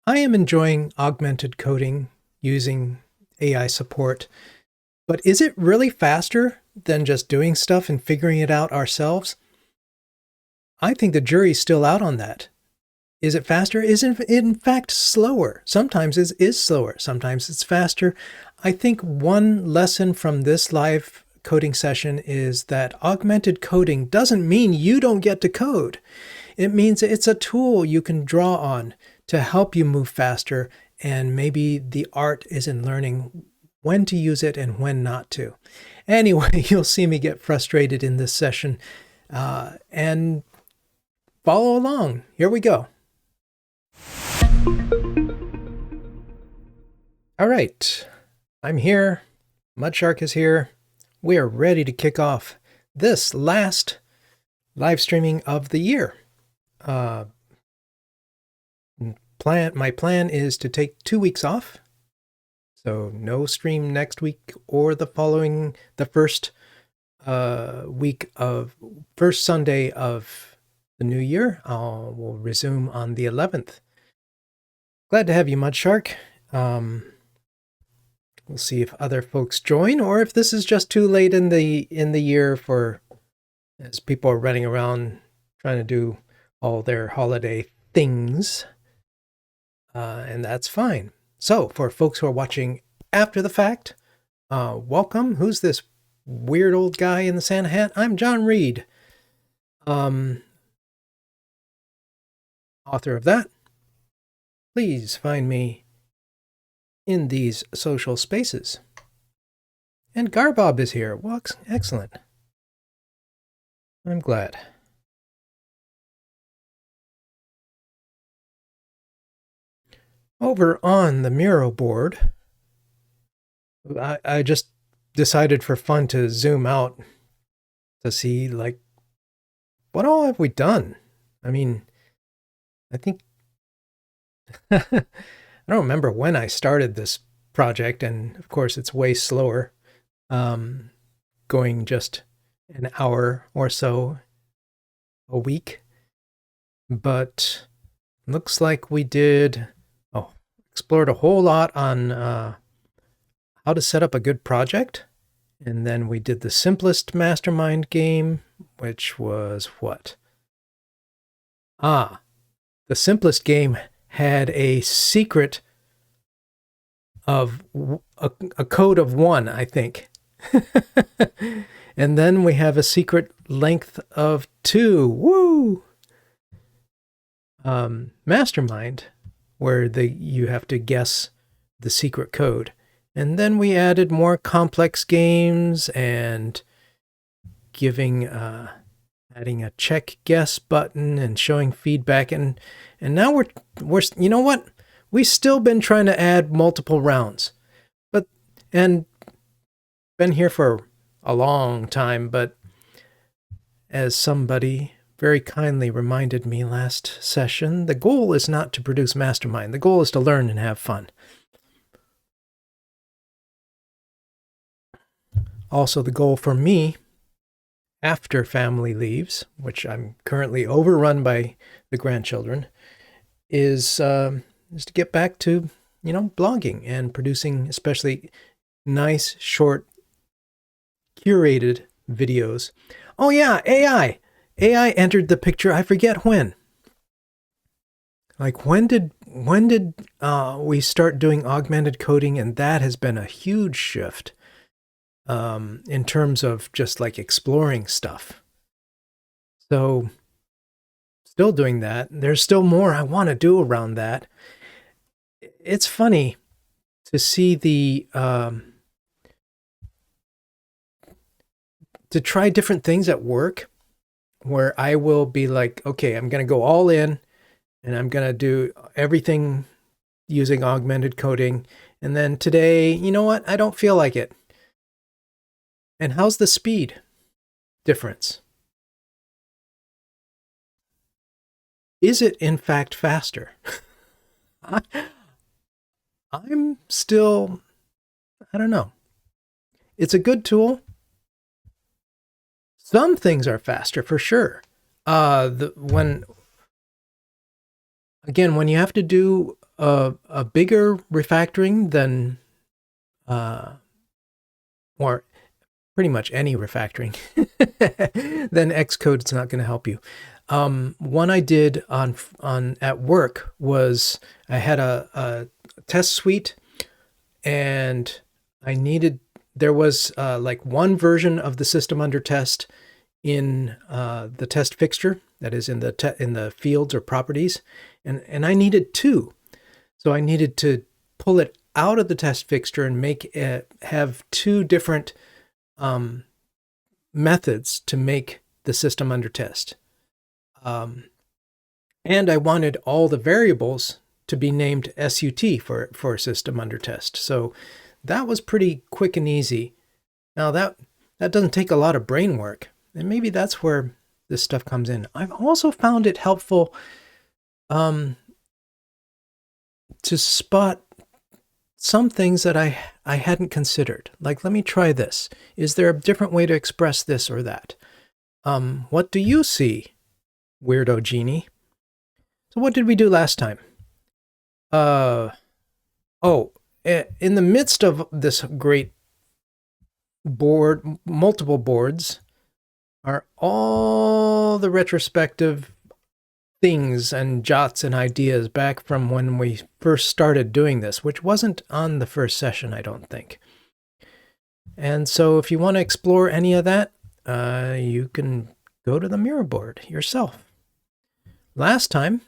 I am enjoying augmented coding using AI support, but is it really faster than just doing stuff and figuring it out ourselves? I think the jury's still out on that. Is it faster? Is it in fact slower? Sometimes it is slower. Sometimes it's faster. I think one lesson from this live coding session is that augmented coding doesn't mean you don't get to code. It means it's a tool you can draw on to help you move faster, and maybe the art is in learning when to use it and when not to. Anyway, you'll see me get frustrated in this session, and follow along. Here we go. All right, I'm here. Mudshark is here. We are ready to kick off this last live streaming of the year. My plan is to take 2 weeks off. So no stream next week or the first Sunday of the new year. We'll resume on the 11th. Glad to have you, Mudshark. We'll see if other folks join, or if this is just too late in the year for as people are running around trying to do all their holiday things, and that's fine. So for folks who are watching after the fact, welcome. Who's this weird old guy in the Santa hat? I'm John Reed, author of that. Please find me in these social spaces. And Garbob is here. Well, excellent. I'm glad. Over on the Miro board, I just decided for fun to zoom out to see, like, what all have we done? I mean, I think I don't remember when I started this project, and of course it's way slower, going just an hour or so a week. But looks like we explored a whole lot on how to set up a good project. And then we did the simplest mastermind game, which was what? The simplest game had a secret of a code of 1, I think. And then we have a secret length of 2. Woo! Mastermind, where you have to guess the secret code. And then we added more complex games and adding a check guess button and showing feedback. And now we're you know what? We've still been trying to add multiple rounds, and been here for a long time, but as somebody very kindly reminded me last session, the goal is not to produce Mastermind. The goal is to learn and have fun. Also, the goal for me, after family leaves, which I'm currently overrun by the grandchildren, is to get back to, blogging and producing especially nice, short, curated videos. Oh yeah, AI. AI entered the picture. I forget when. Like, when did we start doing augmented coding? And that has been a huge shift in terms of just like exploring stuff. So still doing that. There's still more I want to do around that. It's funny to see to try different things at work, where I will be like, okay, I'm going to go all in and I'm going to do everything using augmented coding. And then today, you know what? I don't feel like it. And how's the speed difference? Is it in fact faster? I'm still, I don't know. It's a good tool. Some things are faster for sure. When you have to do a bigger refactoring than, or pretty much any refactoring, then Xcode's not going to help you. One I did on at work was I had a test suite, and there was like one version of the system under test in the test fixture, that is in the fields or properties, and I needed two. So I needed to pull it out of the test fixture and have two different methods to make the system under test. And I wanted all the variables to be named SUT for system under test. So that was pretty quick and easy. Now that doesn't take a lot of brain work, and maybe that's where this stuff comes in. I've also found it helpful to spot some things that I hadn't considered. Like, let me try this. Is there a different way to express this or that? What do you see, Weirdo Genie? So what did we do last time? In the midst of this great board, multiple boards, are all the retrospective things and jots and ideas back from when we first started doing this, which wasn't on the first session, I don't think. And so if you want to explore any of that, you can go to the Miro board yourself. Last time,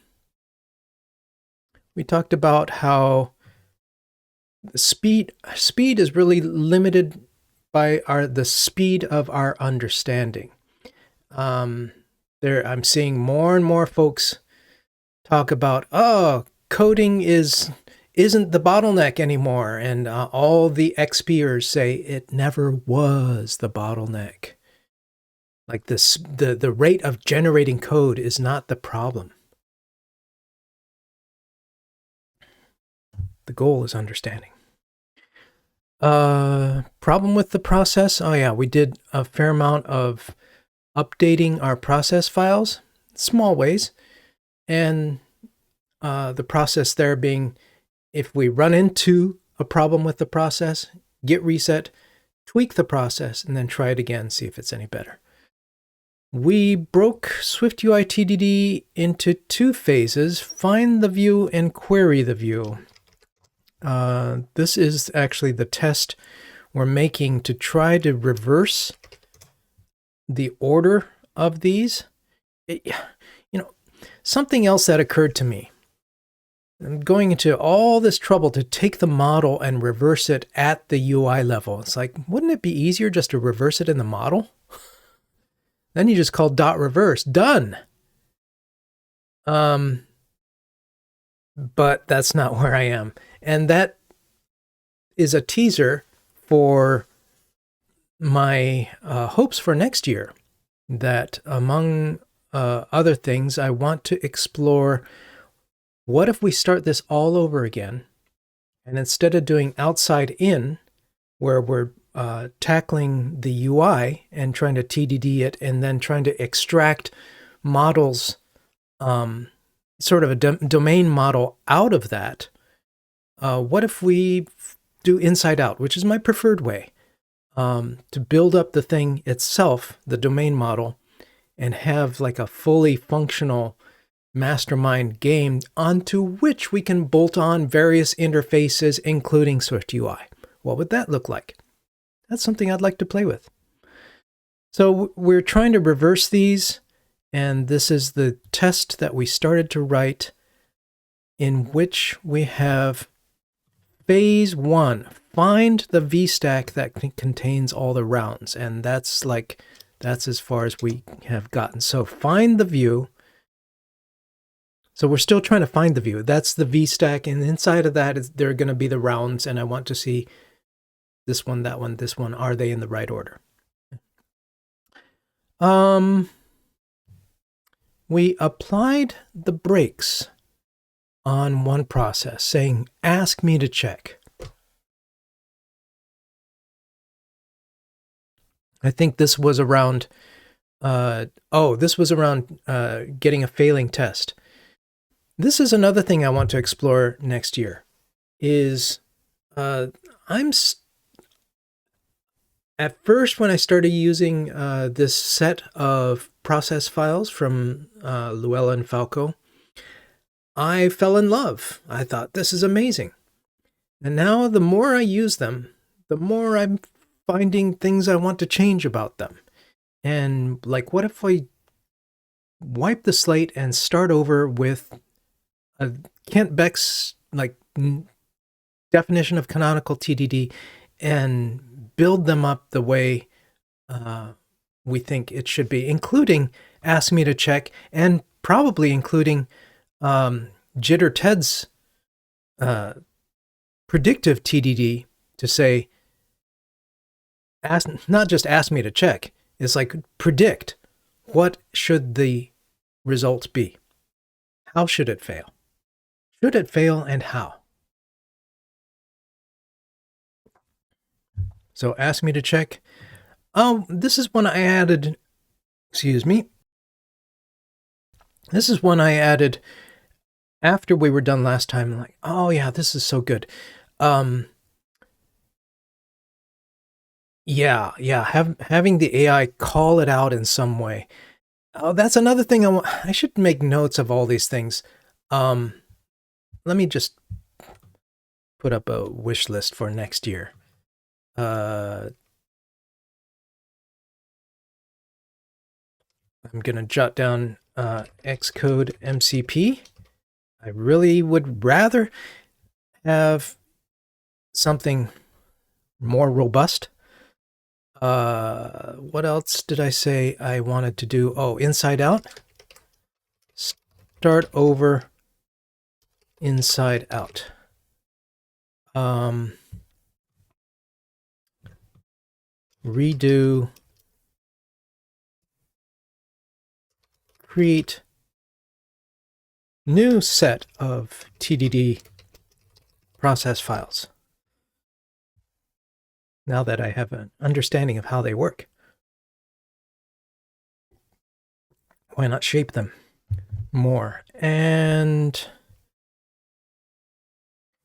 we talked about how the speed is really limited by the speed of our understanding. I'm seeing more and more folks talk about, coding isn't the bottleneck anymore, and all the XPers say it never was the bottleneck. Like the rate of generating code is not the problem. The goal is understanding. Problem with the process? Oh yeah, we did a fair amount of updating our process files, small ways, and the process there being, if we run into a problem with the process, git reset, tweak the process, and then try it again, see if it's any better. We broke SwiftUI TDD into two phases: find the view and query the view. This is actually the test we're making to try to reverse the order of these. Something else that occurred to me. I'm going into all this trouble to take the model and reverse it at the UI level. It's like, wouldn't it be easier just to reverse it in the model? Then you just call .reverse, done. But that's not where I am. And that is a teaser for my hopes for next year, that among other things, I want to explore, what if we start this all over again, and instead of doing outside in, where we're tackling the UI and trying to TDD it and then trying to extract models, sort of a domain model out of that, what if we do inside out, which is my preferred way, to build up the thing itself, the domain model, and have like a fully functional mastermind game onto which we can bolt on various interfaces, including SwiftUI. What would that look like? That's something I'd like to play with. So we're trying to reverse these, and this is the test that we started to write, in which we have phase 1, find the VStack that contains all the rounds. And that's as far as we have gotten. So find the view. So we're still trying to find the view. That's the VStack, and inside of that there are going to be the rounds, and I want to see this one, that one, this one. Are they in the right order? We applied the brakes on one process, saying, ask me to check. I think this was around, getting a failing test. This is another thing I want to explore next year is I'm at first when I started using this set of process files from Luella and Falco, I fell in love. I thought, this is amazing. And now the more I use them, the more I'm finding things I want to change about them. And like, what if I wipe the slate and start over with Kent Beck's like definition of canonical TDD and build them up the way we think it should be, including ask me to check and probably including Jitter Ted's predictive TDD to say, not just ask me to check, it's like predict what should the results be. How should it fail? Should it fail and how? So ask me to check. Oh, this is one I added, excuse me. This is one I added after we were done last time. Like, oh yeah, this is so good. Having the AI call it out in some way. Oh, that's another thing I should make notes of all these things. Let me just put up a wish list for next year. I'm gonna jot down Xcode MCP. I really would rather have something more robust. What else did I say I wanted to do? Oh, inside out. Start over inside out. Redo. Create new set of TDD process files. Now that I have an understanding of how they work, why not shape them more? And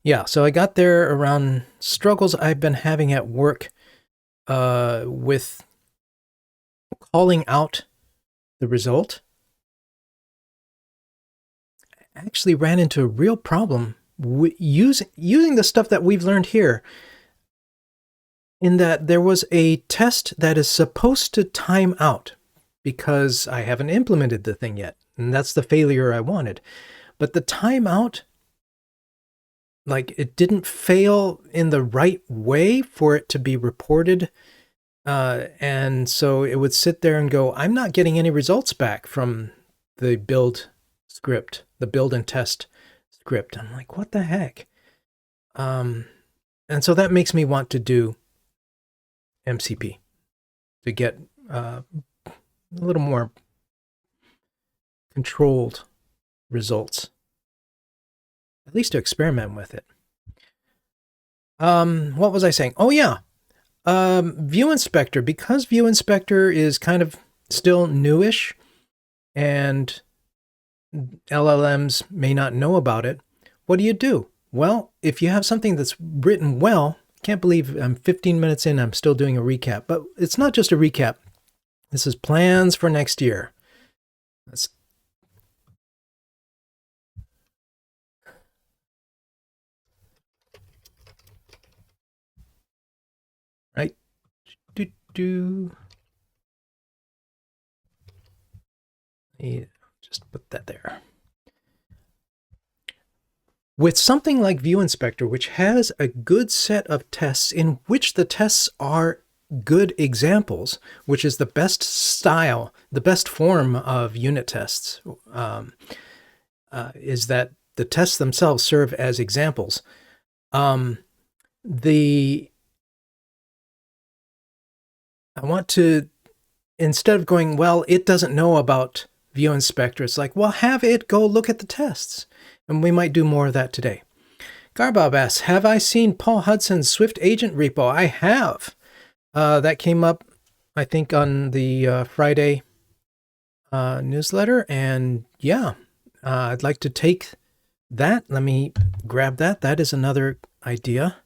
yeah, so I got there around struggles I've been having at work with calling out the result. I actually ran into a real problem using the stuff that we've learned here, in that there was a test that is supposed to time out because I haven't implemented the thing yet. And that's the failure I wanted. But the timeout, like, it didn't fail in the right way for it to be reported. And so it would sit there and go, I'm not getting any results back from the build script, the build and test script. I'm like, what the heck? And so that makes me want to do MCP to get a little more controlled results, at least to experiment with it. What was I saying? Oh yeah, View Inspector. Because View Inspector is kind of still newish and LLMs may not know about it, what do? Well, if you have something that's written well, can't believe I'm 15 minutes in, I'm still doing a recap, but it's not just a recap. This is plans for next year. Let's right. Just put that there. With something like View Inspector, which has a good set of tests in which the tests are good examples, which is the best style, the best form of unit tests, is that the tests themselves serve as examples. I want to, instead of going, well, it doesn't know about View Inspector, it's like, well, have it go look at the tests. And we might do more of that today. Garbob asks, have I seen Paul Hudson's Swift Agent repo? I have. That came up, I think, on the Friday newsletter. And yeah, I'd like to take Let me grab that. That is another idea.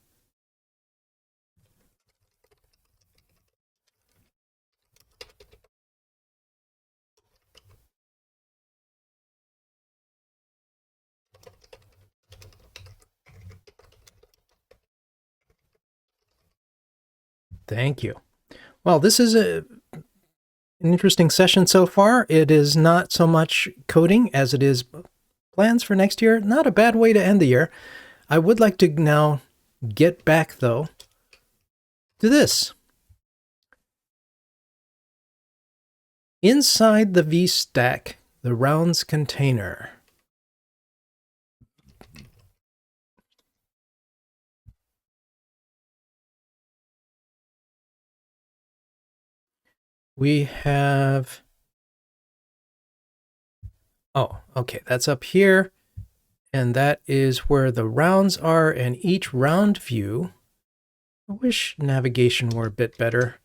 Thank you. Well, this is an interesting session so far. It is not so much coding as it is plans for next year. Not a bad way to end the year. I would like to now get back, though, to this. Inside the VStack, the rounds container. We have, oh, okay, that's up here. And that is where the rounds are, and each round view, I wish navigation were a bit better.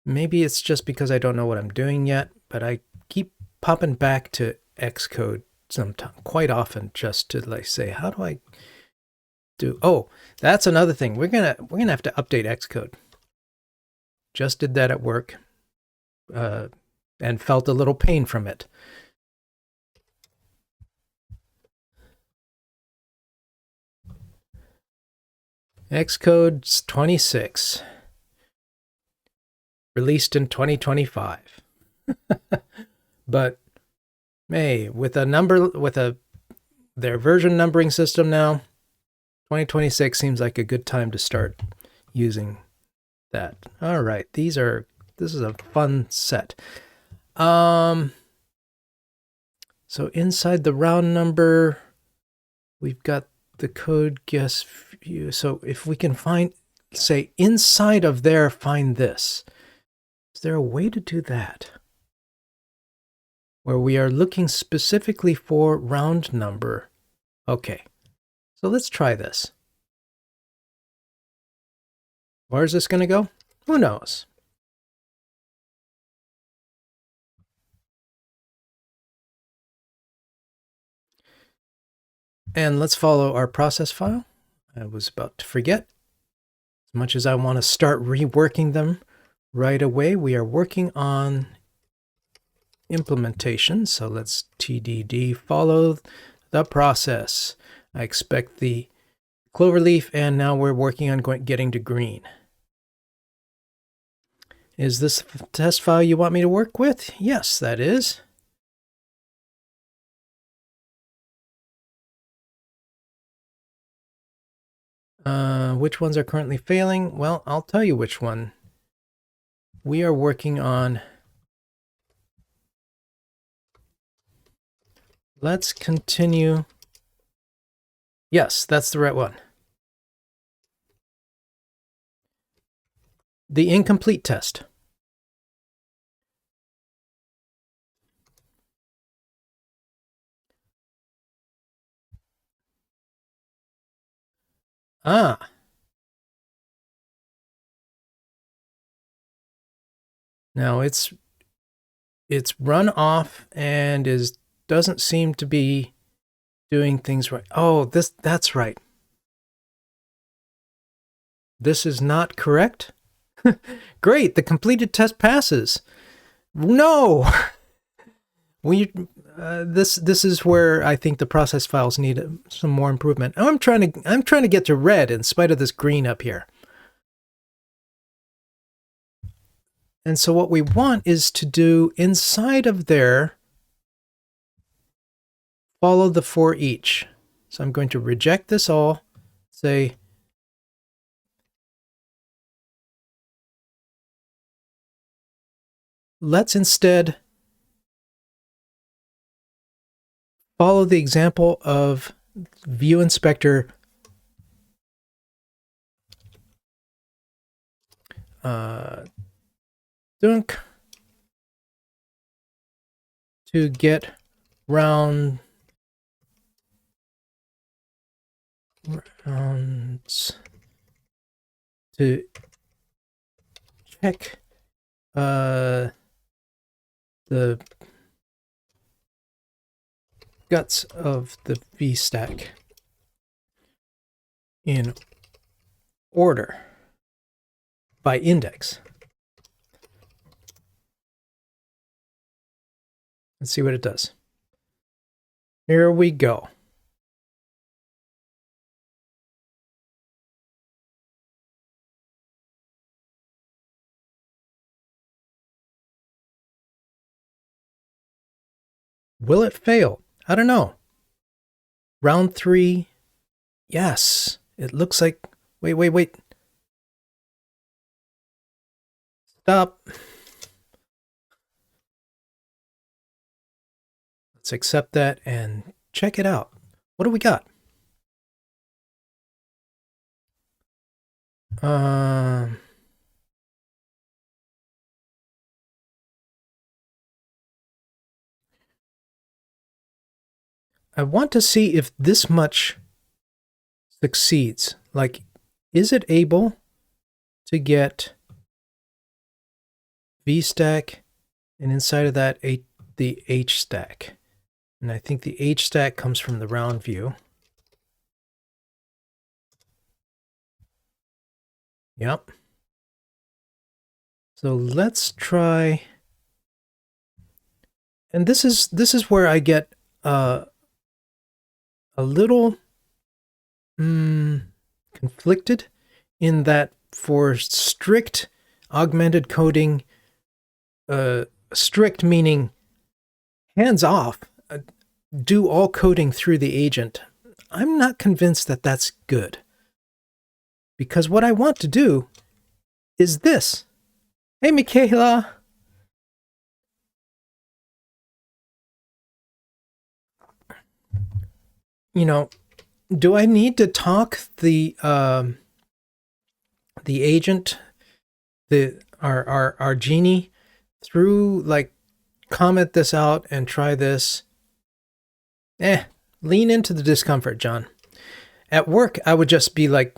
Maybe it's just because I don't know what I'm doing yet, but I keep popping back to Xcode sometimes, quite often, just to like say, how do I do? Oh, that's another thing. We're gonna have to update Xcode. Just did that at work, and felt a little pain from it. Xcode 26, released in 2025. But hey, with their version numbering system now, 2026 seems like a good time to start using that. All right, this is a fun set. So inside the round number, we've got the code guess view. So if we can say inside of there, find this. Is there a way to do that? Where we are looking specifically for round number. Okay, so let's try this. Where is this going to go? Who knows? And let's follow our process file. I was about to forget. As much as I want to start reworking them right away, we are working on implementation. So let's TDD follow the process. I expect the cloverleaf, and now we're working on getting to green. Is this the test file you want me to work with? Yes, that is. Which ones are currently failing? Well, I'll tell you which one. We are working on. Let's continue. Yes, that's the right one. The incomplete test. Ah. Now it's run off and doesn't seem to be doing things right. Oh, that's right. This is not correct. Great, the completed test passes. No. This is where I think the process files need some more improvement. I'm trying to get to red in spite of this green up here. And so what we want is to do inside of there, follow the for each. So I'm going to reject this all, say let's instead follow the example of view inspector dunk to get rounds to check the guts of the VStack in order by index. Let's see what it does. Here we go. Will it fail? I don't know. Round 3. Yes. It looks like... Wait. Stop. Let's accept that and check it out. What do we got? I want to see if this much succeeds. Like, is it able to get VStack and inside of that the HStack? And I think the HStack comes from the round view. Yep. So let's try. And this is where I get a little conflicted, in that for strict augmented coding, strict meaning hands off, do all coding through the agent, I'm not convinced that that's good. Because what I want to do is this. Hey, Michaela. You know, do I need to talk the agent, our genie, through, like, comment this out and try this? Lean into the discomfort, John. At work, I would just be like,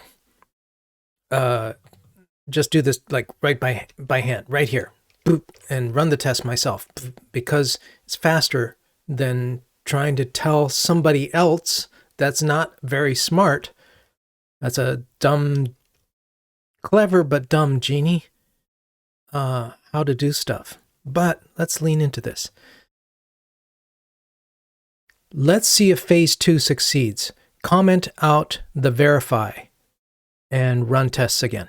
just do this like right by hand, right here, boop, and run the test myself, because it's faster than trying to tell somebody else that's not very smart, that's a clever but dumb genie, how to do stuff. But let's lean into this. Let's see if phase 2 succeeds. Comment out the verify and run tests again.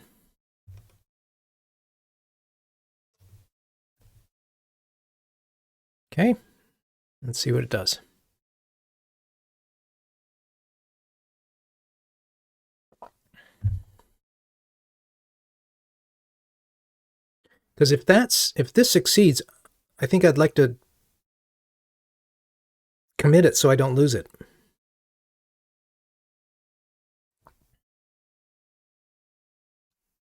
Okay, let's see what it does. Because if this succeeds, I think I'd like to commit it so I don't lose it.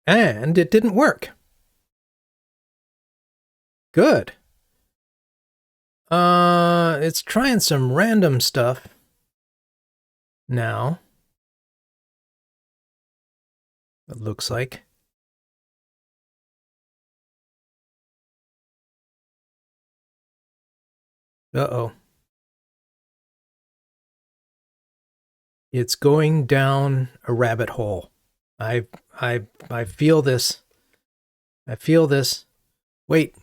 And it didn't work. Good. It's trying some random stuff now. It looks like. Uh-oh. It's going down a rabbit hole. I feel this. I feel this. Wait.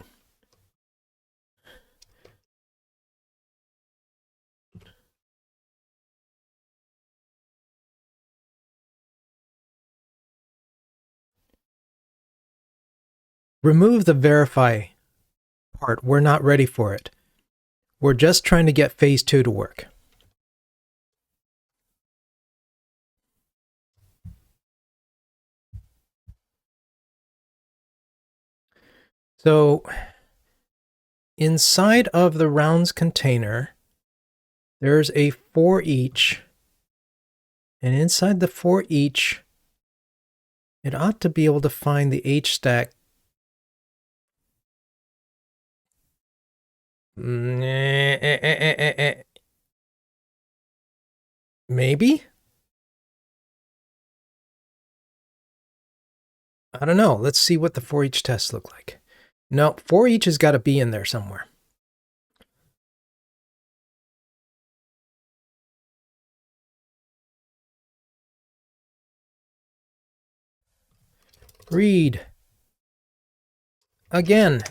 Remove the verify part. We're not ready for it. We're just trying to get phase 2 to work. So inside of the rounds container, there's a for each. And inside the for each, it ought to be able to find the HStack. Maybe? I don't know. Let's see what the for each tests look like. No, for each has got to be in there somewhere. Read. Again.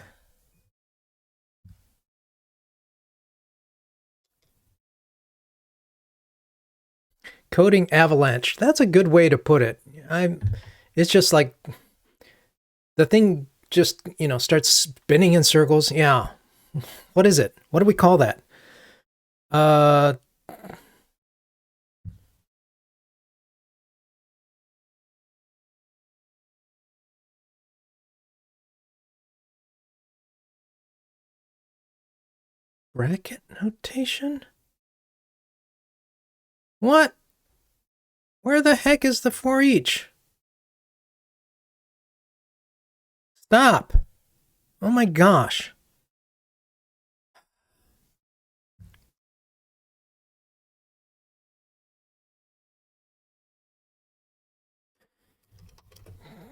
Coding avalanche. That's a good way to put it. It's just like the thing just, starts spinning in circles. Yeah. What is it? What do we call that? Bracket notation? What? Where the heck is the for each? Stop. Oh my gosh.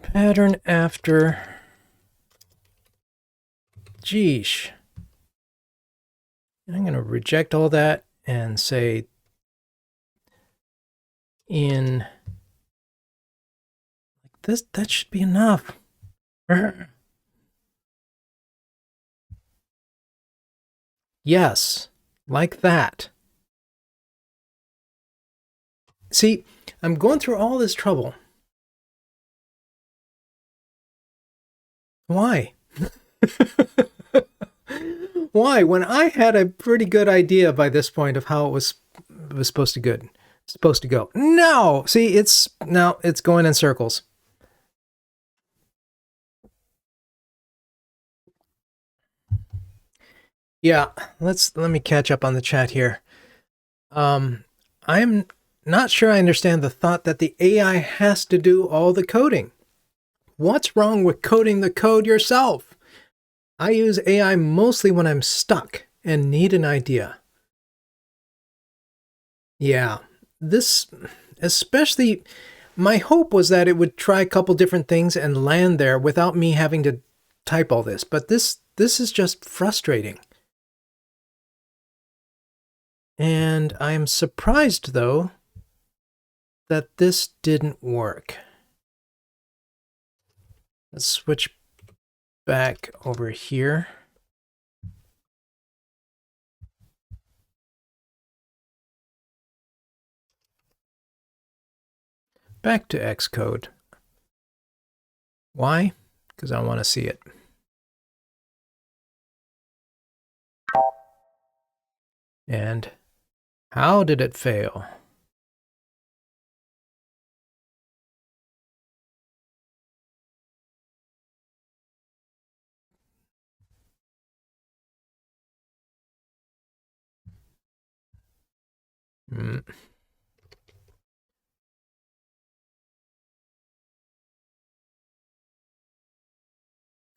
Pattern after. Geesh. I'm going to reject all that and say in like this. That should be enough. Yes, like that. See, I'm going through all this trouble. Why? Why? When I had a pretty good idea by this point of how it was supposed to go. No! See, it's going in circles. Yeah, let me catch up on the chat here. I'm not sure I understand the thought that the AI has to do all the coding. What's wrong with coding the code yourself? I use AI mostly when I'm stuck and need an idea. Yeah, this especially, my hope was that it would try a couple different things and land there without me having to type all this, but this is just frustrating. And I'm surprised, though, that this didn't work. Let's switch back over here. Back to Xcode. Why? Because I want to see it. And how did it fail?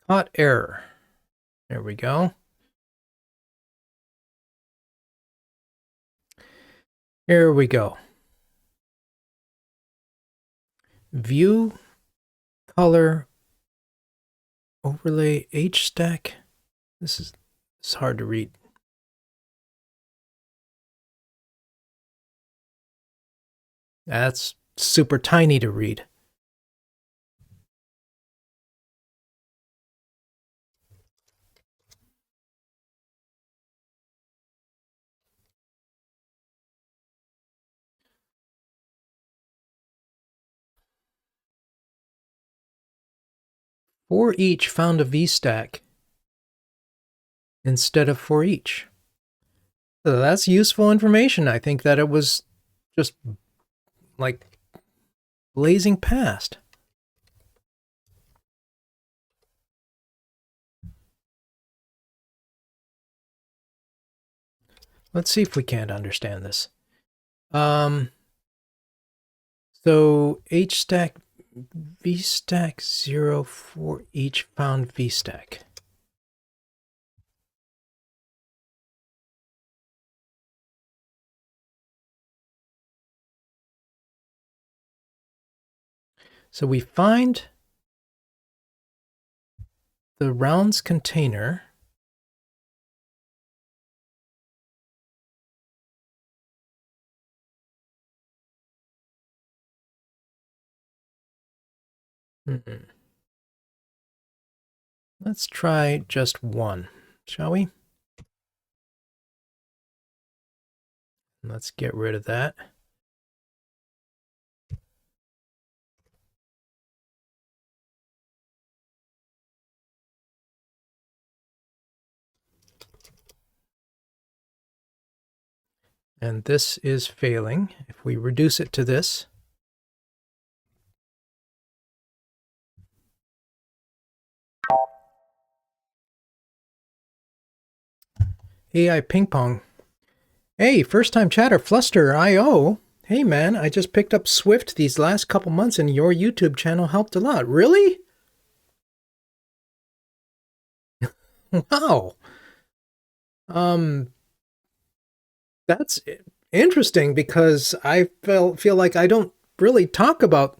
Caught error. There we go. Here we go. View, color, overlay, HStack. This is hard to read. That's super tiny to read. For each found a VStack instead of for each. So that's useful information. I think that it was just like blazing past. Let's see if we can't understand this. So HStack, VStack 0 for each found VStack. So we find the rounds container. Let's try just one, shall we? Let's get rid of that. And this is failing. If we reduce it to this, AI Ping Pong. Hey, first time chatter, Fluster.io. Hey man, I just picked up Swift these last couple months and your YouTube channel helped a lot. Really? Wow. That's interesting because I feel like I don't really talk about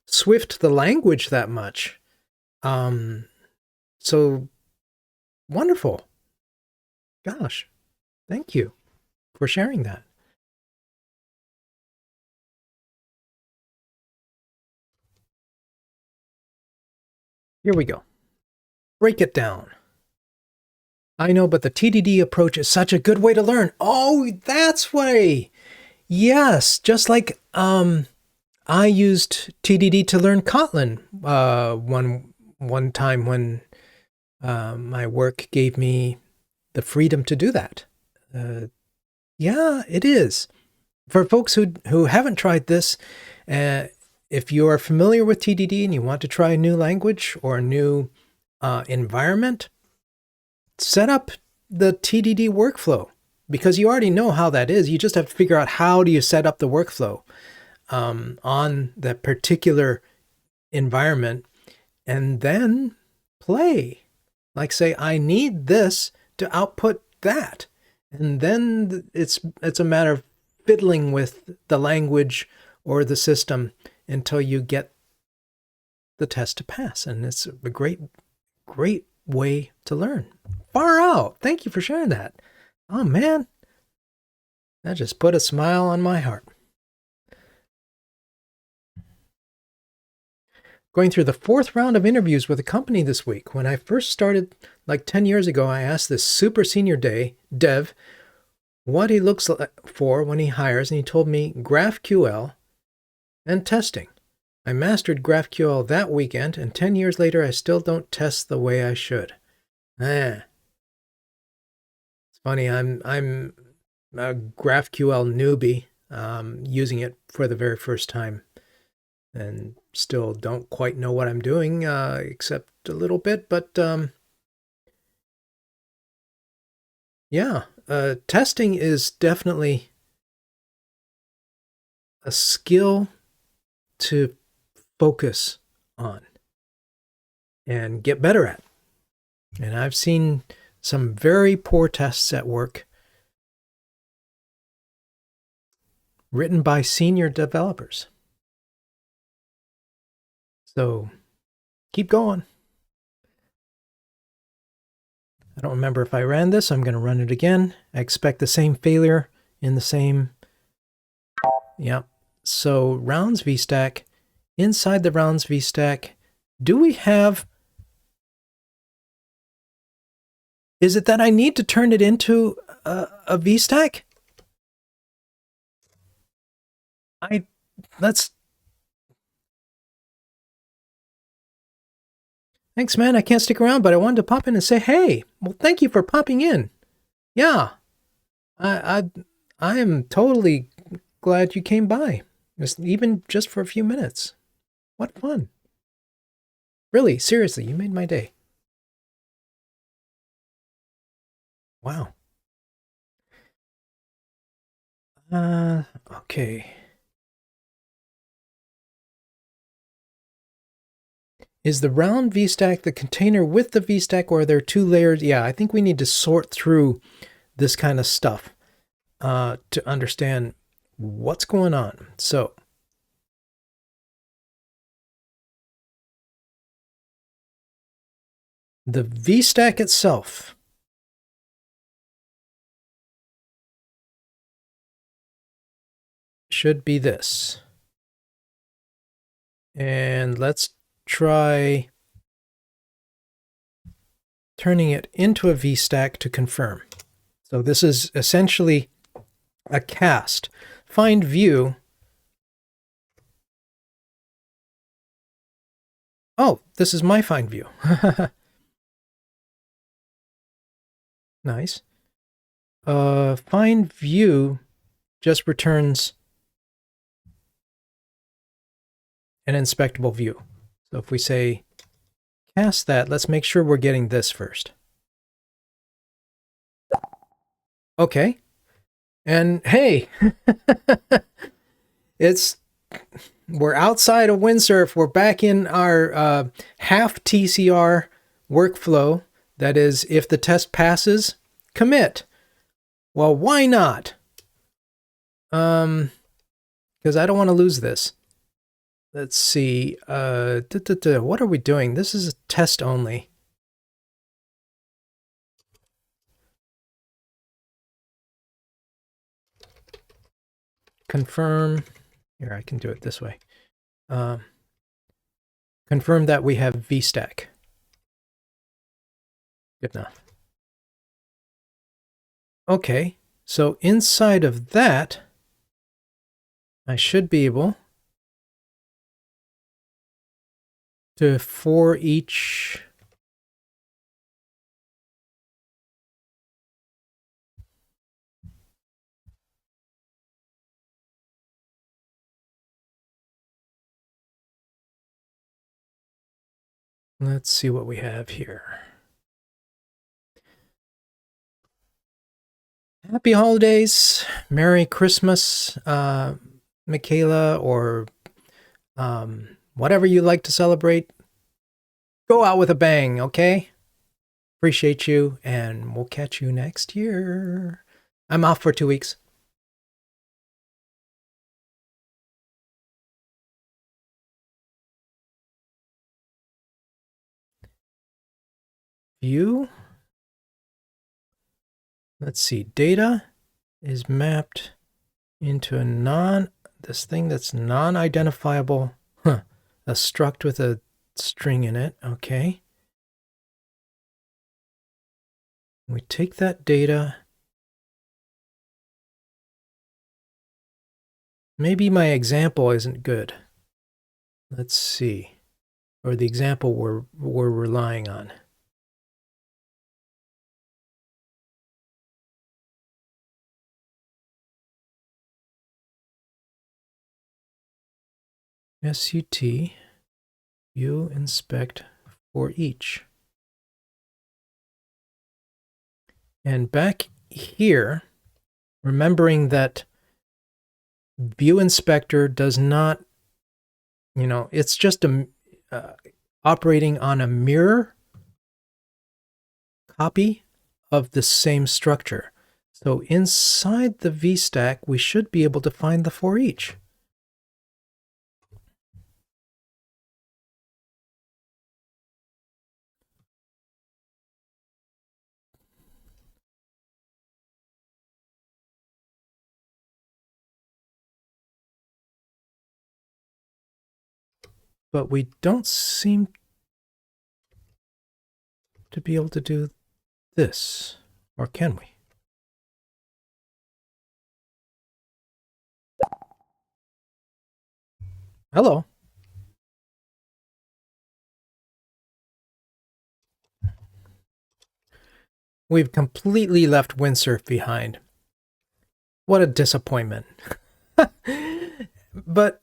Swift the language that much. So wonderful. Gosh, thank you for sharing that. Here we go. Break it down. I know, but the TDD approach is such a good way to learn. Oh, that's why. Yes, just like I used TDD to learn Kotlin one time when my work gave me the freedom to do that. Yeah, it is. For folks who haven't tried this, if you are familiar with TDD and you want to try a new language or a new environment, set up the TDD workflow because you already know how that is. You just have to figure out how do you set up the workflow on that particular environment and then play. Like say, I need this to output that. And then it's a matter of fiddling with the language or the system until you get the test to pass. And it's a great way to learn. Far out. Thank you for sharing that. Oh man, that just put a smile on my heart. Going through the 4th round of interviews with a company this week. When I first started like 10 years ago, I asked this super senior dev what he looks for when he hires, and he told me GraphQL and testing. I mastered GraphQL that weekend, and 10 years later, I still don't test the way I should. It's funny, I'm a GraphQL newbie, using it for the very first time, and still don't quite know what I'm doing, except a little bit, but yeah, testing is definitely a skill to focus on and get better at. And I've seen some very poor tests at work written by senior developers. So keep going. I don't remember if I ran this. I'm going to run it again. I expect the same failure in the same. Yep. So rounds VStack. Inside the rounds VStack, do we have... Is it that I need to turn it into a VStack? Thanks, man. I can't stick around, but I wanted to pop in and say, hey, well, thank you for popping in. Yeah, I am totally glad you came by, even just for a few minutes. What fun. Really, seriously, you made my day. Wow. Okay. Is the round VStack the container with the VStack, or are there 2 layers? Yeah, I think we need to sort through this kind of stuff to understand what's going on. So the VStack itself should be this. And let's try turning it into a VStack to confirm. So this is essentially a cast. Find view. Oh, this is my find view. Nice. Find view just returns an inspectable view. So if we say cast that, let's make sure we're getting this first. Okay. And hey, we're outside of Windsurf. We're back in our half TCR workflow. That is, if the test passes, commit. Well, why not? Because I don't want to lose this. Let's see. What are we doing? This is a test only. Confirm. Here, I can do it this way. Confirm that we have VStack. Good enough. Okay, so inside of that, I should be able to for each let's see what we have here. Happy holidays, Merry Christmas, Michaela, or whatever you like to celebrate. Go out with a bang, okay? Appreciate you, and we'll catch you next year. I'm off for 2 weeks. View. Let's see, data is mapped into this thing that's non-identifiable. A struct with a string in it, okay. We take that data. Maybe my example isn't good. Let's see. Or the example we're relying on. SUT, view, inspect for each. And back here, remembering that view inspector does not, it's just operating on a mirror copy of the same structure. So inside the VStack, we should be able to find the for each. But we don't seem to be able to do this, or can we? Hello. We've completely left Windsurf behind. What a disappointment. But,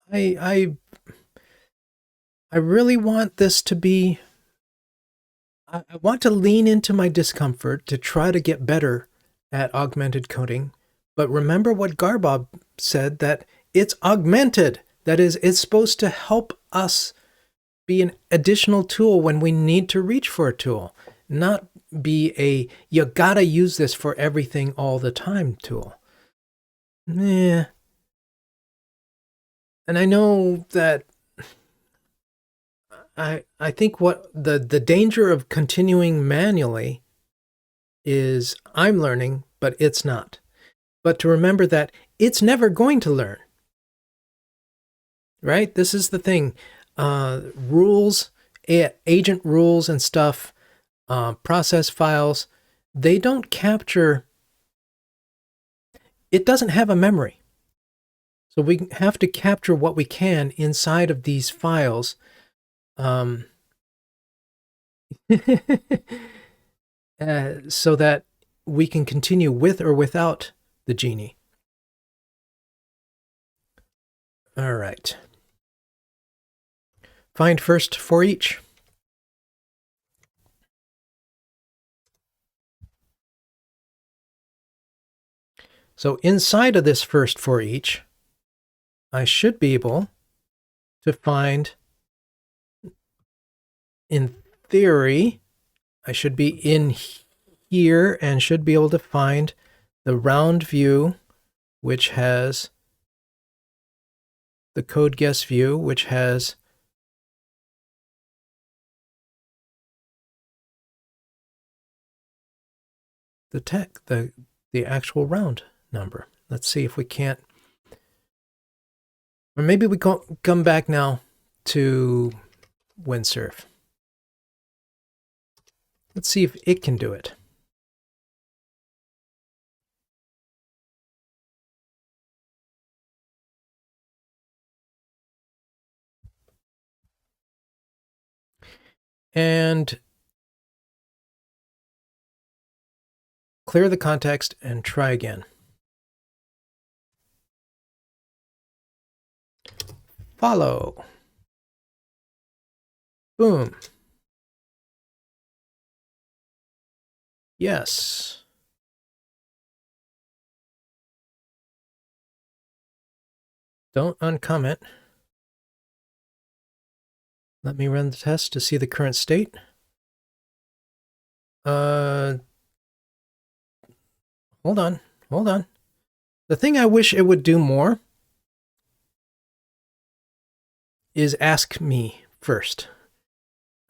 I really want this to be, I want to lean into my discomfort to try to get better at augmented coding. But remember what Garbob said, that it's augmented. That is, it's supposed to help us be an additional tool when we need to reach for a tool, not be you gotta use this for everything all the time tool. Yeah. And I know that I think what the danger of continuing manually is I'm learning, but it's not. But to remember that it's never going to learn. Right? This is the thing. Rules, agent rules and stuff, process files, they don't capture, it doesn't have a memory. So we have to capture what we can inside of these files. So that we can continue with or without the Genie. All right. Find first for each. So inside of this first for each, I should be able to find, in theory, I should be in here and should be able to find the round view, which has the code guess view, which has the actual round number. Let's see if we can't, or maybe we can come back now to Windsurf. Let's see if it can do it. And clear the context and try again. Follow. Boom. Yes. Don't uncomment. Let me run the test to see the current state. Hold on. The thing I wish it would do more is ask me first.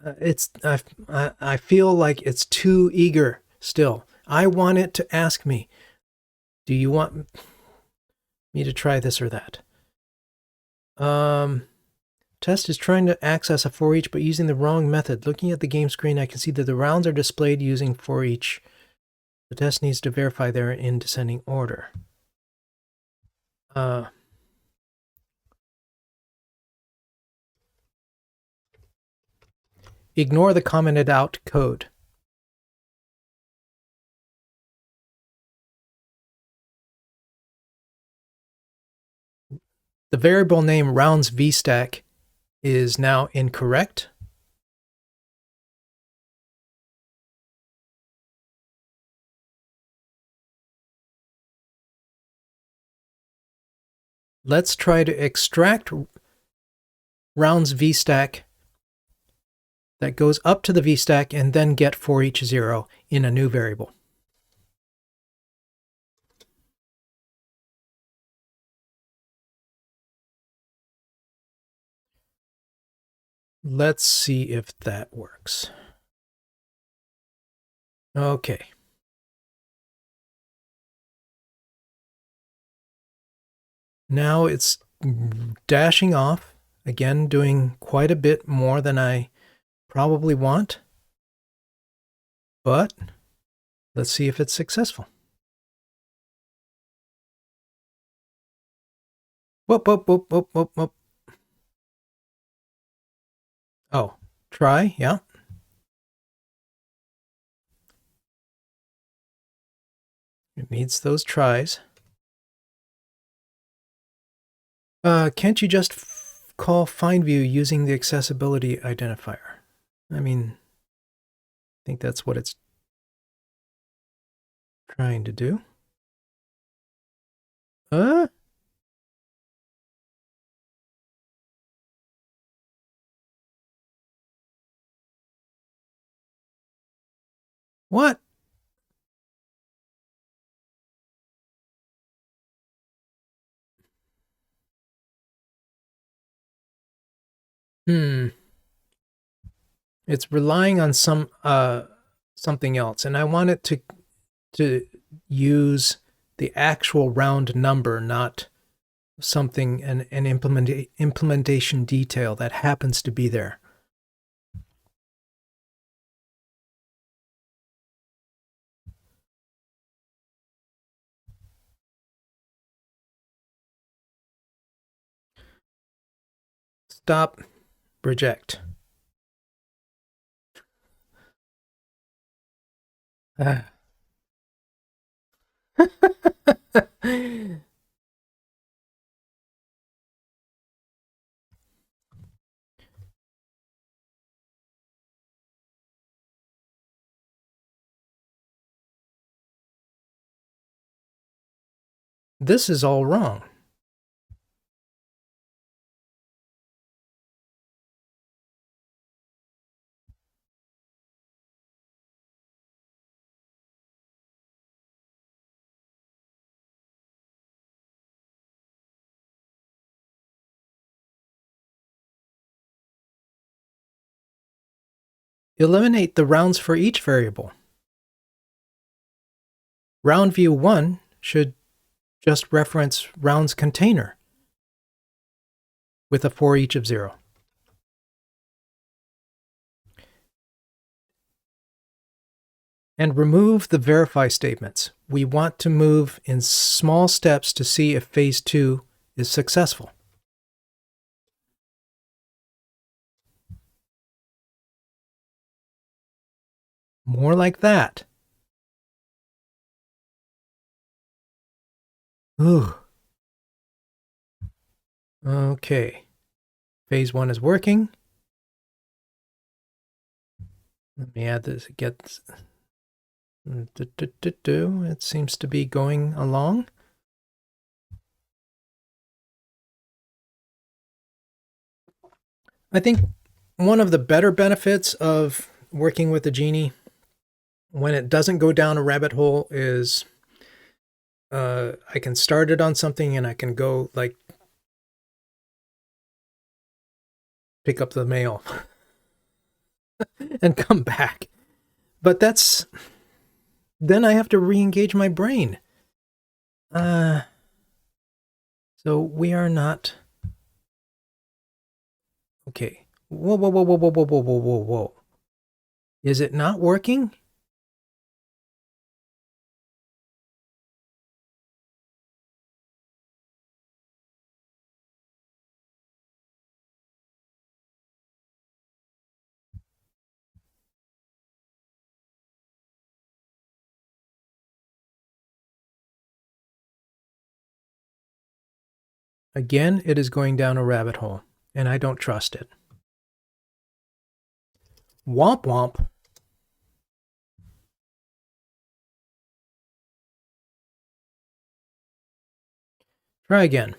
I feel like it's too eager still. I want it to ask me, do you want me to try this or that? Test is trying to access a for each but using the wrong method. Looking at the game screen, I can see that the rounds are displayed using for each. The test needs to verify they're in descending order. Ignore the commented out code. The variable name rounds vstack is now incorrect. Let's try to extract rounds vstack that goes up to the vstack and then get for each 0 in a new variable. Let's see if that works. Okay. Now it's dashing off, again doing quite a bit more than I probably want, but let's see if it's successful. Whoop. Oh, try, yeah. It needs those tries. Can't you just call FindView using the accessibility identifier? I mean, I think that's what it's trying to do. What? It's relying on something else, and I want it to use the actual round number, not something, an implementation detail that happens to be there. Stop. Reject. This is all wrong. Eliminate the rounds for each variable. Round view 1 should just reference rounds container with a for each of 0. And remove the verify statements. We want to move in small steps to see if phase 2 is successful. More like that. Ooh. Okay. Phase 1 is working. Let me add this. It seems to be going along. I think one of the better benefits of working with the Genie when it doesn't go down a rabbit hole is I can start it on something and I can go like pick up the mail and come back. But then I have to re-engage my brain. So we are not. Okay. Whoa. Is it not working? Again, it is going down a rabbit hole, and I don't trust it. Womp womp. Try again.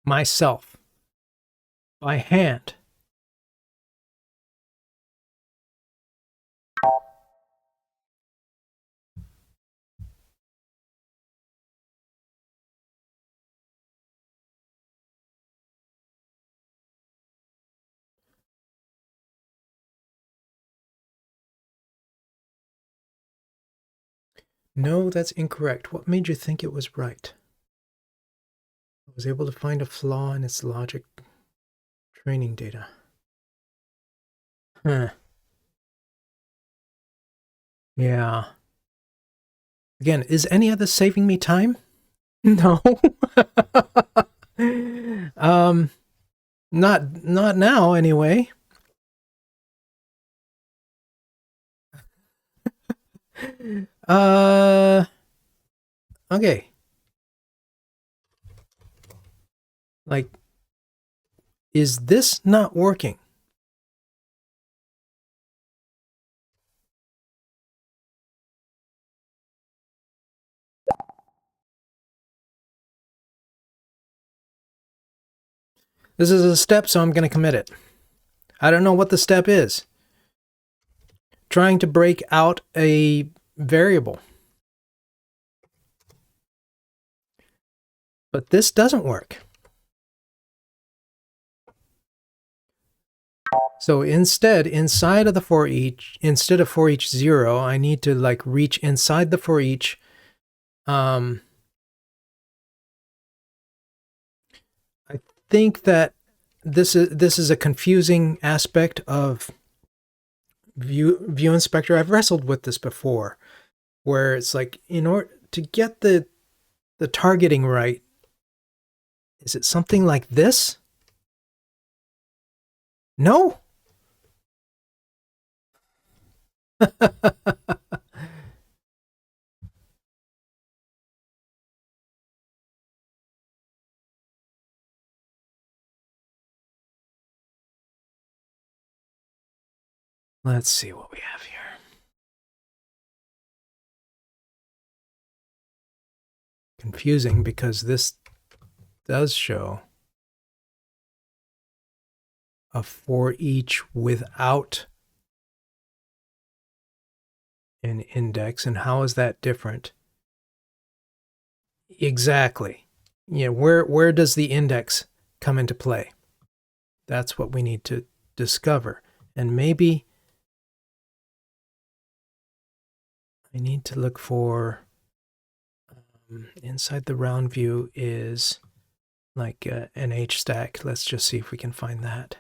Myself. By hand. No, that's incorrect. What made you think it was right? I was able to find a flaw in its logic training data. Huh. Yeah. Again, is any of this saving me time? No. Not now anyway. Okay. Like, is this not working? This is a step, so I'm going to commit it. I don't know what the step is. Trying to break out a variable. But this doesn't work. So instead, inside of the for each, instead of for each 0, I need to like reach inside the for each. I think that this is a confusing aspect of view inspector, I've wrestled with this before, where it's like, in order to get the targeting right, is it something like this? No? Let's see what we have here. Confusing because this does show a for each without an index. And how is that different? Exactly. Yeah, where does the index come into play? That's what we need to discover. And maybe I need to look for inside the round view is like an H stack. Let's just see if we can find that.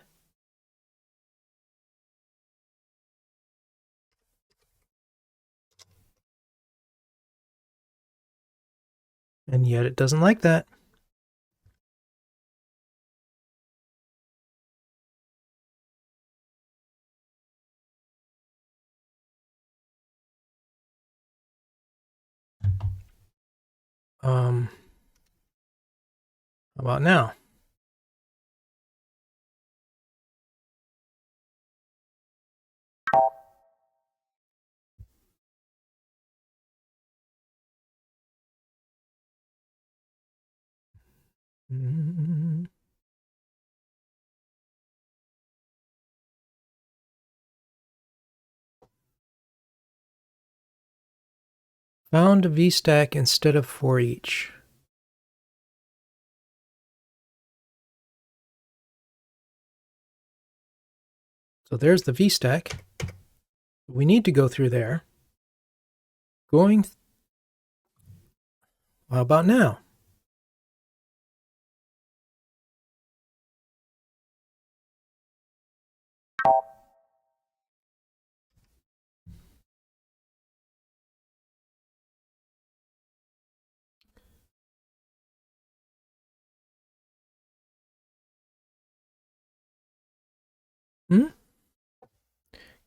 And yet it doesn't like that. How about now? Found a VStack instead of for each. So there's the VStack. We need to go through there. How about now?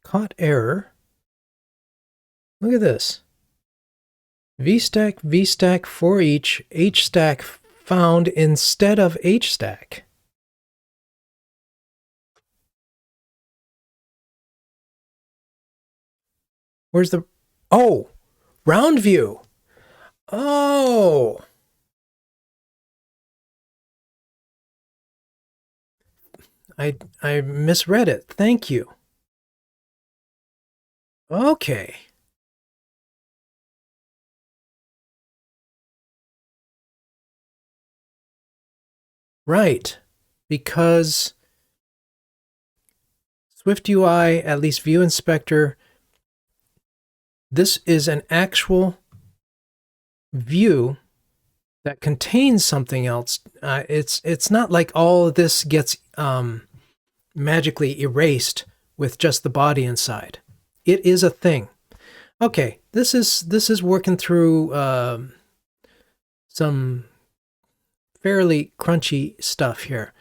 Caught error. Look at this. VStack for each, HStack found instead of HStack. Where's the... Oh! Round view! Oh! I misread it. Thank you. Okay. Right. Because SwiftUI, at least View Inspector, this is an actual view that contains something else. It's not like all of this gets magically erased with just the body inside. It is a thing. Okay, this is working through some fairly crunchy stuff here.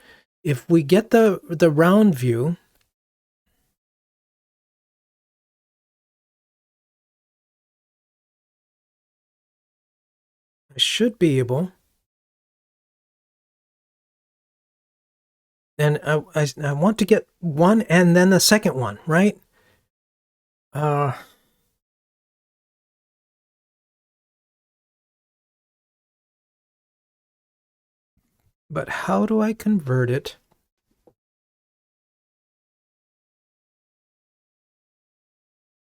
If we get the round view, I should be able. And I want to get one and then the second one, right? But how do I convert it?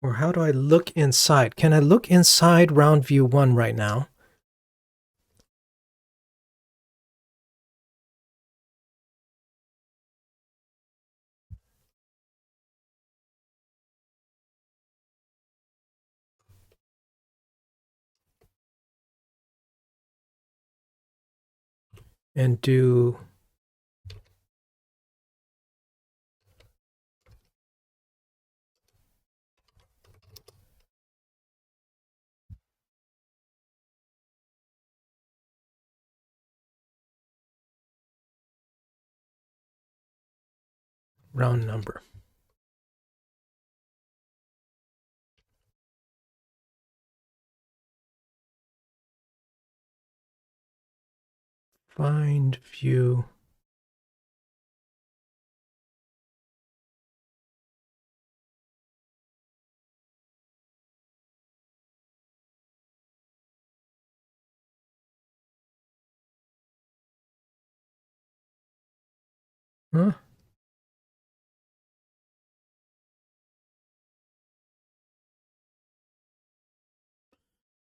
Or how do I look inside? Can I look inside round view 1 right now? And do round number. Find view. Huh?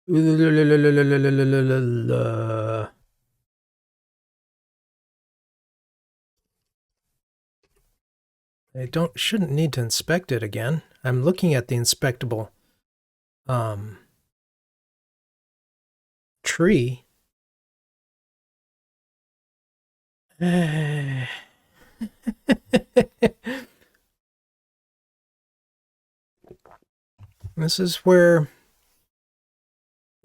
I shouldn't need to inspect it again. I'm looking at the inspectable tree. This is where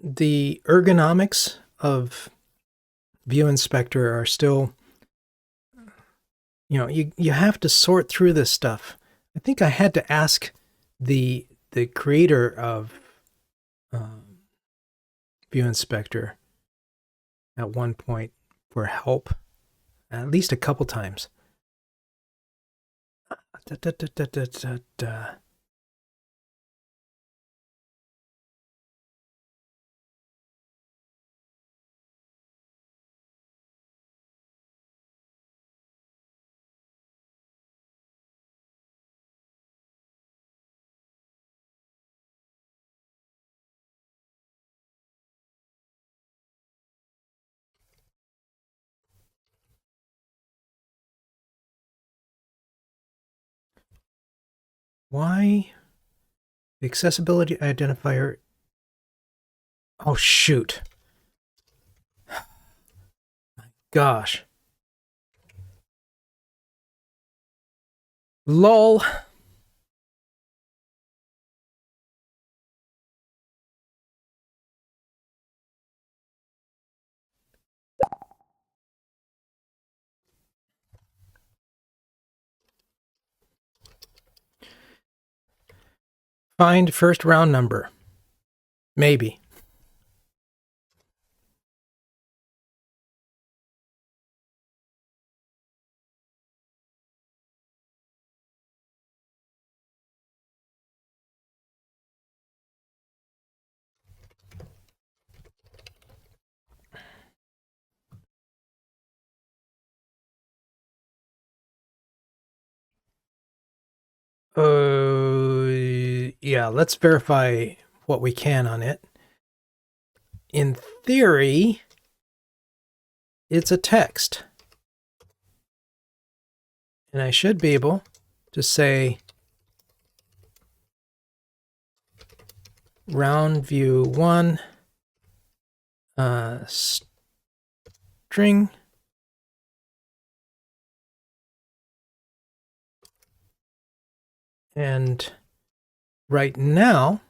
the ergonomics of View Inspector are still, you have to sort through this stuff. I think I had to ask the creator of View Inspector at one point for help, at least a couple times. Why the accessibility identifier? Oh, shoot. My gosh. Lol. Find first round number. Maybe. Yeah, let's verify what we can on it. In theory, it's a text. And I should be able to say round view 1 string and right now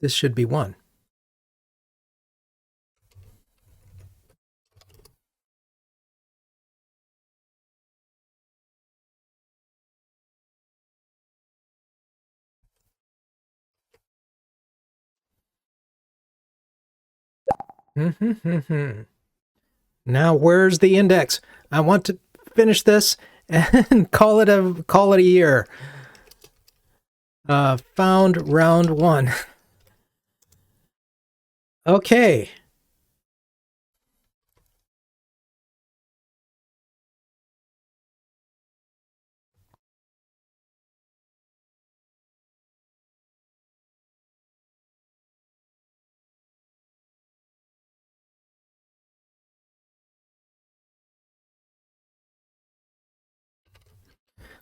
this should be 1. Now where's the index? I want to finish this and call it a year. Found round 1. Okay.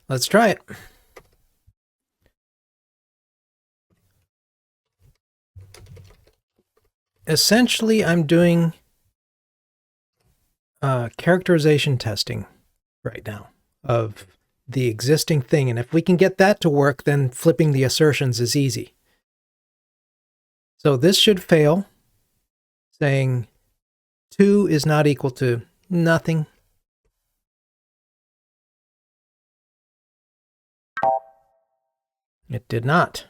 Let's try it. Essentially, I'm doing characterization testing right now of the existing thing. And if we can get that to work, then flipping the assertions is easy. So this should fail, saying 2 is not equal to nothing. It did not.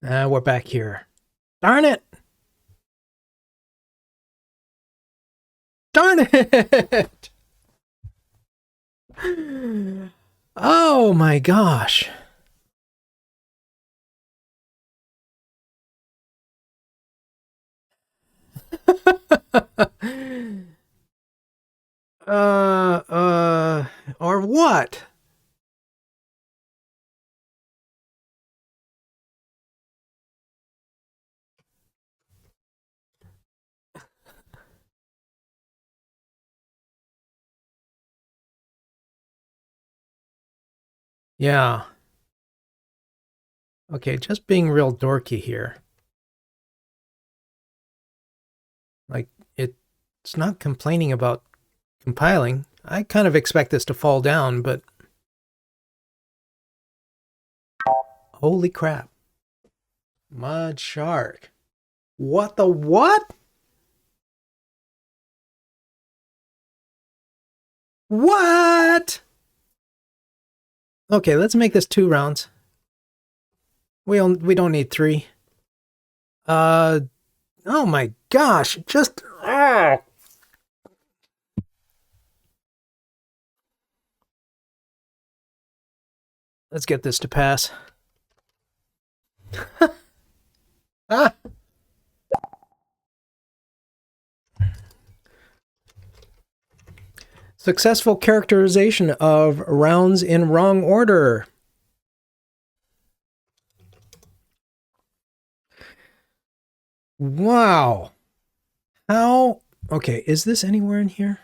We're back here. Darn it! Darn it! Oh my gosh. Or what? Yeah. Okay, just being real dorky here. Like, it's not complaining about compiling. I kind of expect this to fall down, but... Holy crap. Mud shark. What the what? What? Okay, let's make this 2 rounds. We don't need 3. Oh my gosh, just let's get this to pass. Ah. Successful characterization of rounds in wrong order. Wow. How? Okay, is this anywhere in here?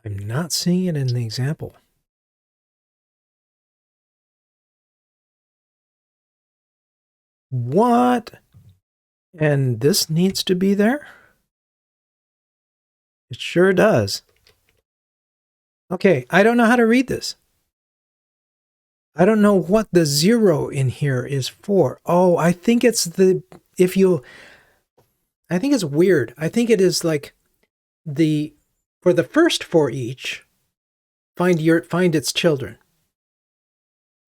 I'm not seeing it in the example. What? And this needs to be there? It sure does. Okay, I don't know how to read this. I don't know what the 0 in here is for. Oh, I think it's the, I think it's weird. I think it is like for the first for each, find its children.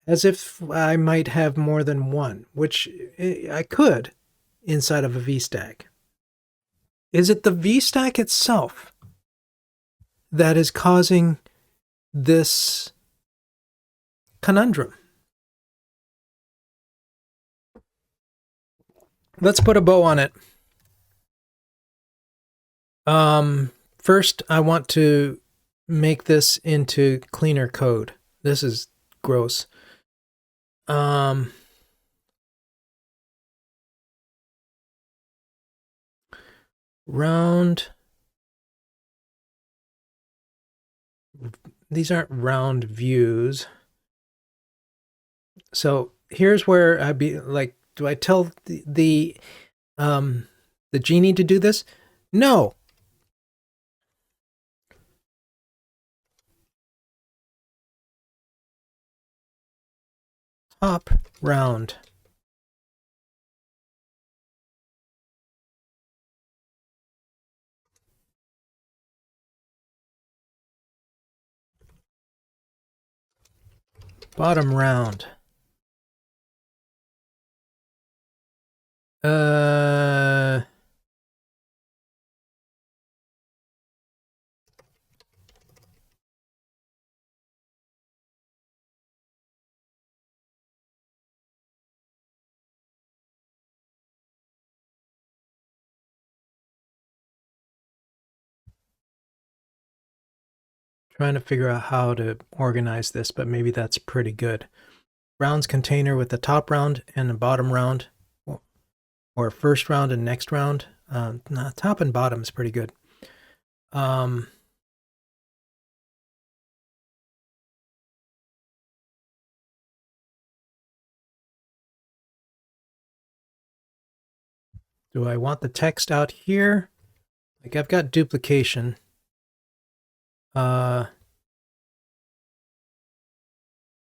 As if I might have more than one, which I could inside of a VStack. Is it the VStack itself that is causing this conundrum? Let's put a bow on it. First, I want to make this into cleaner code. This is gross. Round. These aren't round views. So here's where I'd be like, do I tell the genie to do this? No. Top round. Bottom round. Trying to figure out how to organize this, but maybe that's pretty good. Rounds container with the top round and the bottom round, or first round and next round. Nah, top and bottom is pretty good. Do I want the text out here? Like I've got duplication.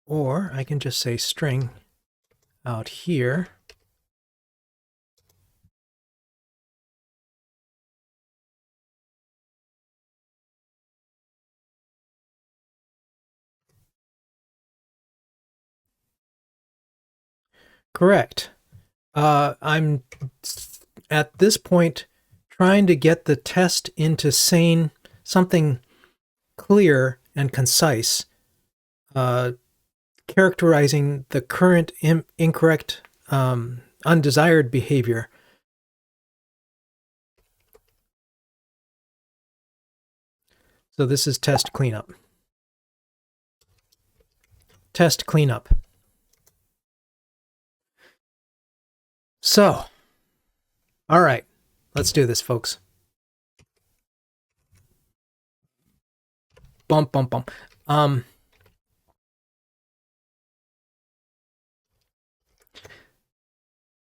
Or I can just say string out here. Correct. I'm at this point trying to get the test into something clear and concise, characterizing the current incorrect, undesired behavior. So this is test cleanup. Test cleanup. So, all right, let's do this, folks. Bump, bump, bump.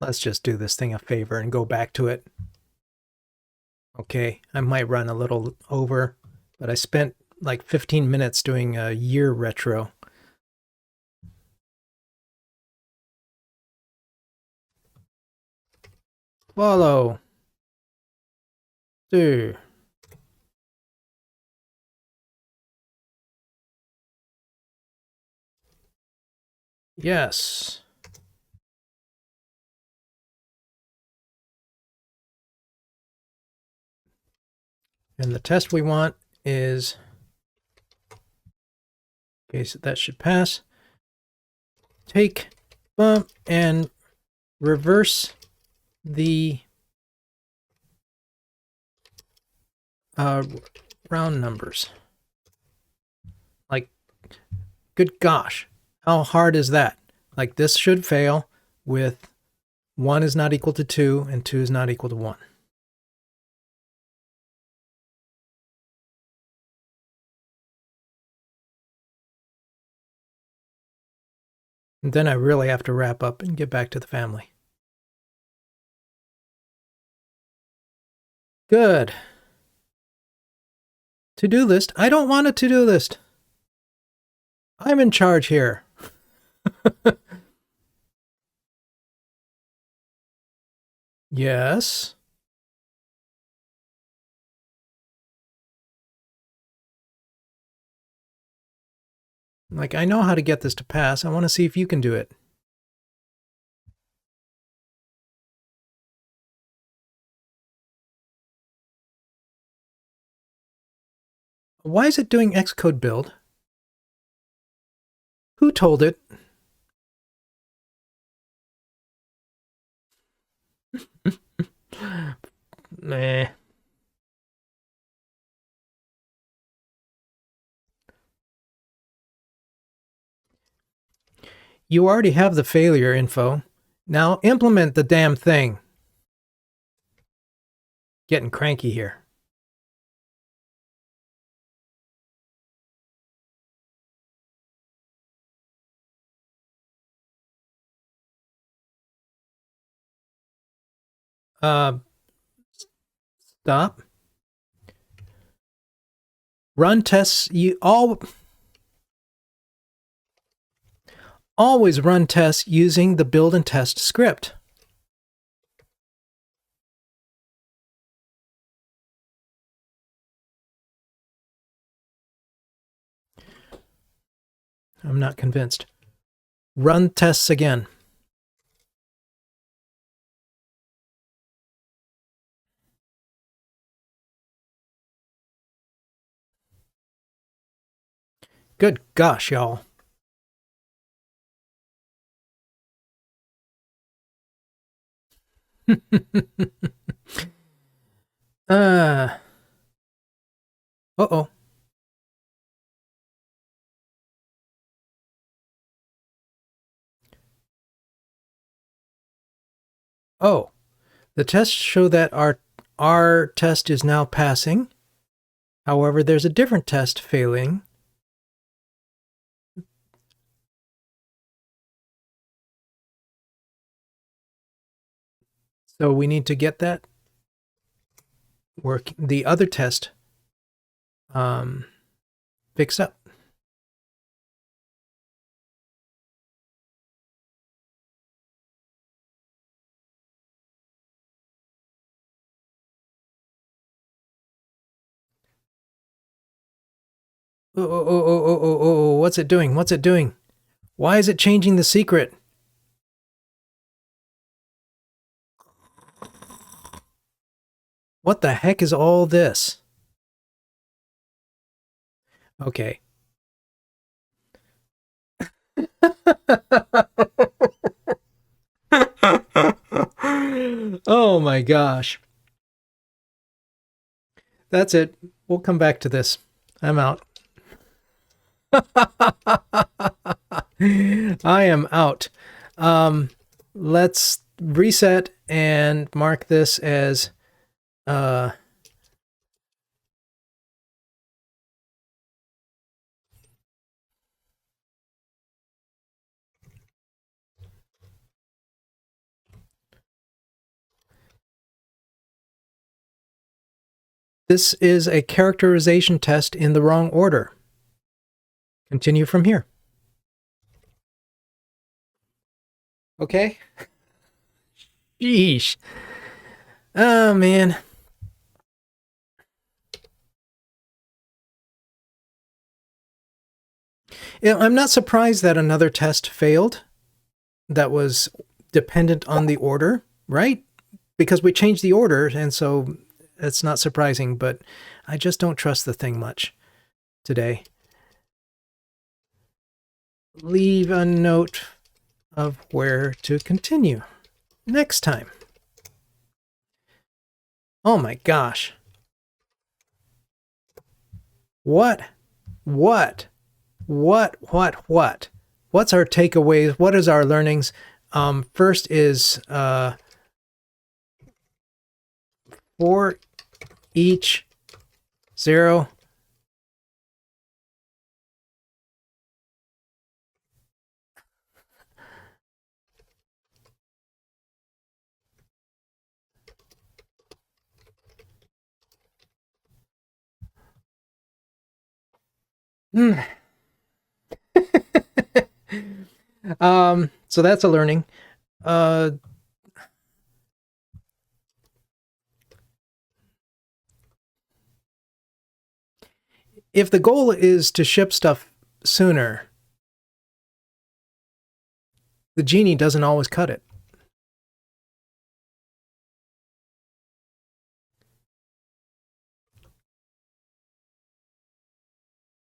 Let's just do this thing a favor and go back to it. Okay, I might run a little over, but I spent like 15 minutes doing a year retro. Follow. Do. Yes. And the test we want is, okay, so that should pass. Take, bump, and reverse the round numbers. Like, good gosh, how hard is that? Like, this should fail with 1 is not equal to 2 and 2 is not equal to 1. And then I really have to wrap up and get back to the family. Good. To-do list? I don't want a to-do list. I'm in charge here. Yes. Like, I know how to get this to pass. I want to see if you can do it. Why is it doing Xcode build? Who told it? Meh. You already have the failure info. Now implement the damn thing. Getting cranky here. Stop. Run tests. You always run tests using the build and test script. I'm not convinced. Run tests again. Good gosh, y'all. Uh-oh. Oh, the tests show that our test is now passing. However, there's a different test failing. So we need to get that work, the other test fixed up. Oh, what's it doing? What's it doing? Why is it changing the secret? What the heck is all this? Okay. Oh my gosh. That's it. We'll come back to this. I'm out. I am out. Let's reset and mark this as this is a characterization test in the wrong order. Continue from here. Okay. Sheesh. Oh, man. I'm not surprised that another test failed that was dependent on the order, right? Because we changed the order, and so it's not surprising, but I just don't trust the thing much today. Leave a note of where to continue next time. Oh my gosh. What? What's our takeaways? What is our learnings? First is for each 0 so that's a learning. If the goal is to ship stuff sooner, the genie doesn't always cut it.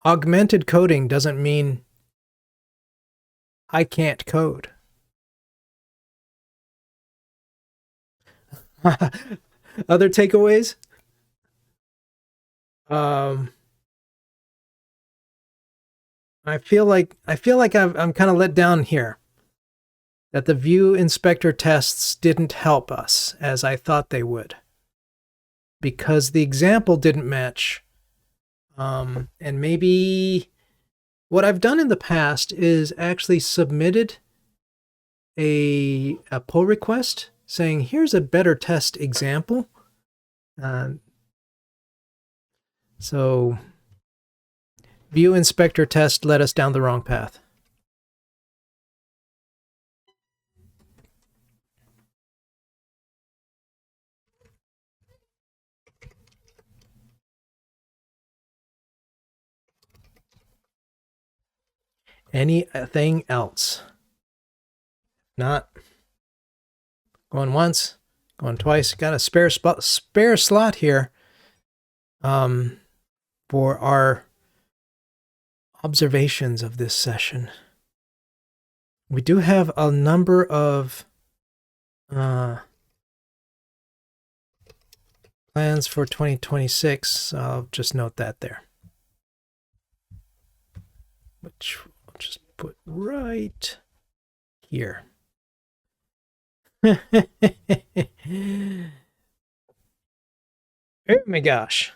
Augmented coding doesn't mean I can't code. Other takeaways? I feel like I'm kind of let down here. That the view inspector tests didn't help us as I thought they would. Because the example didn't match. And maybe what I've done in the past is actually submitted a pull request saying, here's a better test example. So view inspector test led us down the wrong path. Anything else? Not. Going once, going twice. Got a spare slot here for our observations of this session. We do have a number of plans for 2026. I'll just note that there. Which I'll just put right here. Oh my gosh.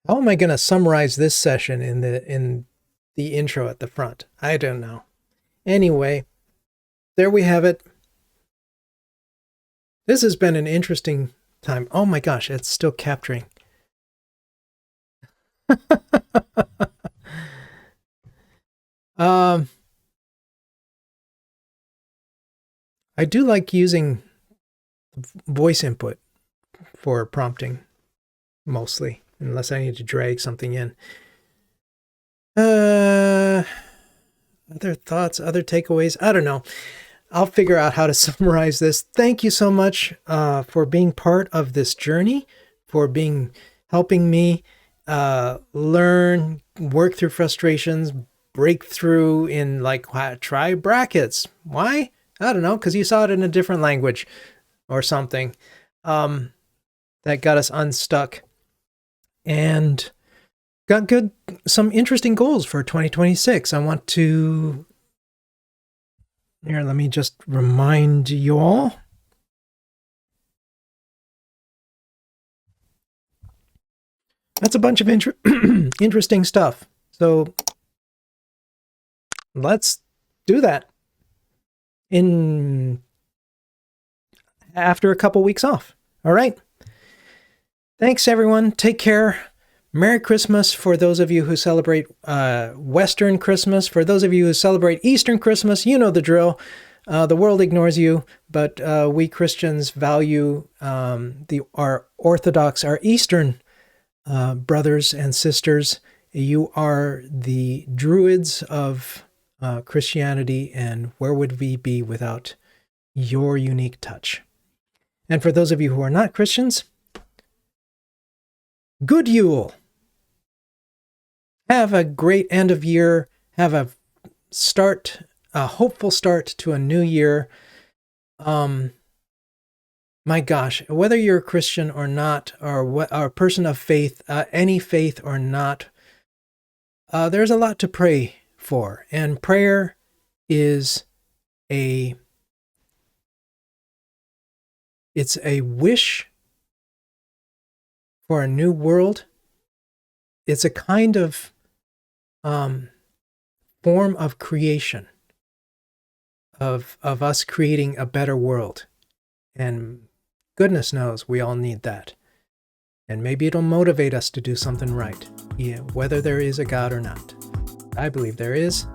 How am I going to summarize this session in the intro at the front? I don't know. Anyway, there we have it. This has been an interesting time. Oh my gosh, it's still capturing. I do like using voice input for prompting, mostly, unless I need to drag something in. Other thoughts, other takeaways? I don't know. I'll figure out how to summarize this. Thank you so much for being part of this journey, for helping me learn, work through frustrations, break through in try brackets. Why? I don't know, because you saw it in a different language or something. That got us unstuck and got some interesting goals for 2026. I want to, here, let me just remind you all. That's a bunch of interesting stuff. So let's do that after a couple weeks off. All right. Thanks, everyone. Take care. Merry Christmas for those of you who celebrate Western Christmas. For those of you who celebrate Eastern Christmas, you know the drill. The world ignores you, but we Christians value our Orthodox, our Eastern brothers and sisters. You are the druids of Christianity, and where would we be without your unique touch? And for those of you who are not Christians, good Yule. Have a great end of year. Have a hopeful start to a new year. My gosh, whether you're a Christian or not, or a person of faith, any faith or not, there's a lot to pray for. And prayer is it's a wish for a new world. It's a kind of form of creation, of us creating a better world. And goodness knows we all need that. And maybe it'll motivate us to do something right, whether there is a God or not. I believe there is.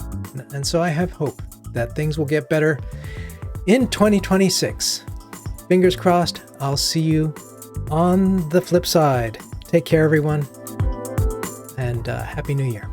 And so I have hope that things will get better in 2026. Fingers crossed. I'll see you on the flip side. Take care, everyone. And Happy New Year.